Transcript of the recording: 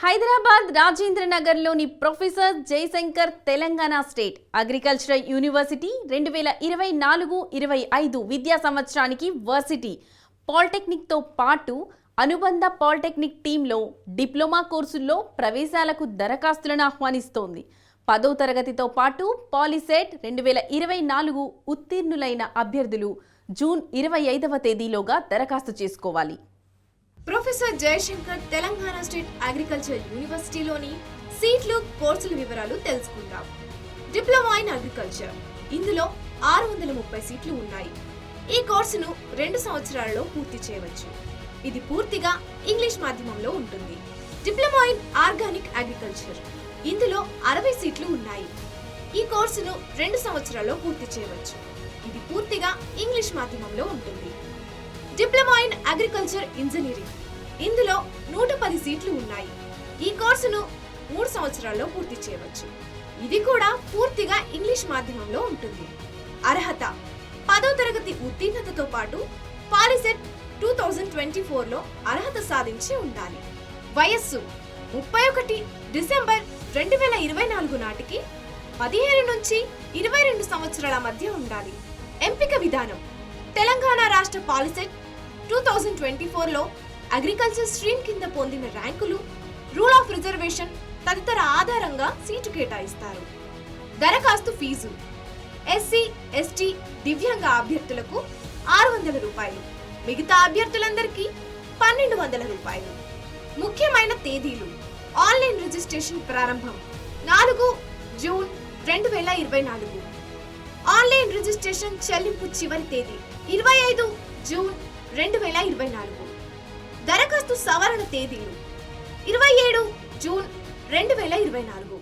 హైదరాబాద్ రాజేంద్ర నగర్లోని professor Jayashankar Telangana state agricultural university 2024-25 విద్యా సంవత్సరానికి వర్సిటీ పాలిటెక్నిక్తో పాటు అనుబంధ పాలిటెక్నిక్ టీంలో డిప్లొమా కోర్సుల్లో ప్రవేశాలకు దరఖాస్తులను ఆహ్వానిస్తోంది. 10వ తరగతితో పాటు పాలిసెట్ 2024 ఉత్తీర్ణులైన అభ్యర్థులు జూన్ 25వ తేదీలోగా దరఖాస్తు చేసుకోవాలి. Professor Jayashankar Telangana state agriculture యూనివర్సిటీలోని సీట్లు కోర్సుల వివరాలు తెలుసుకుందాం. డిప్లొమా ఇన్ అగ్రికల్చర్, ఇందులో 630 సీట్లు ఉన్నాయి. ఈ కోర్సును 2 సంవత్సరాలలో పూర్తి చేయవచ్చు. ఇది పూర్తిగా ఇంగ్లీష్ మాధ్యమంలో ఉంటుంది. డిప్లొమా ఇన్ ఆర్గానిక్ అగ్రికల్చర్, ఇందులో 60 సీట్లు ఉన్నాయి. ఈ కోర్సును 2 సంవత్సరాల్లో పూర్తి చేయవచ్చు. ఇది పూర్తిగా ఇంగ్లీష్ మాధ్యమంలో ఉంటుంది. డిప్లొమా ఇన్ అగ్రికల్చర్ ఇంజనీరింగ్, ఇందులో 110 సీట్లు ఉన్నాయి. ఈ కోర్సును 3 సంవత్సరాల్లో పూర్తి చేయవచ్చు. ఇది కూడా పూర్తిగా ఇంగ్లీష్ మాధ్యమంలో ఉంటుంది. అర్హత 10వ తరగతి ఉత్తీర్ణతతో పాటు పాలిసెట్ 2024లో అర్హత సాధించి ఉండాలి. వయస్సు 31 డిసెంబర్ 2024 నాటికి 17 నుంచి 22 సంవత్సరాల మధ్య ఉండాలి. ఎంపిక విధానం: తెలంగాణ రాష్ట్ర పాలిసెట్ 2024లో అగ్రికల్చర్ స్ట్రీమ్ కింద పొందిన ర్యాంకులు, రూల్ ఆఫ్ రిజర్వేషన్ తదితర ఆధారంగా సీటు కేటాయిస్తారు. దరఖాస్తు ఫీజు: ఎస్సీ, ఎస్టీ, దివ్యాంగ అభ్యర్థులకు 600 రూపాయలు, మిగతా అభ్యర్థులందరికీ 1200 రూపాయలు. ముఖ్యమైన తేదీలు: ఆన్లైన్ రిజిస్ట్రేషన్ ప్రారంభం 4 జూన్ 2024. ఆన్లైన్ రిజిస్ట్రేషన్ చెల్లింపు చివరి తేదీ 25 జూన్ 2024. దరఖాస్తు సవరణ తేదీలు 27 జూన్ 2024.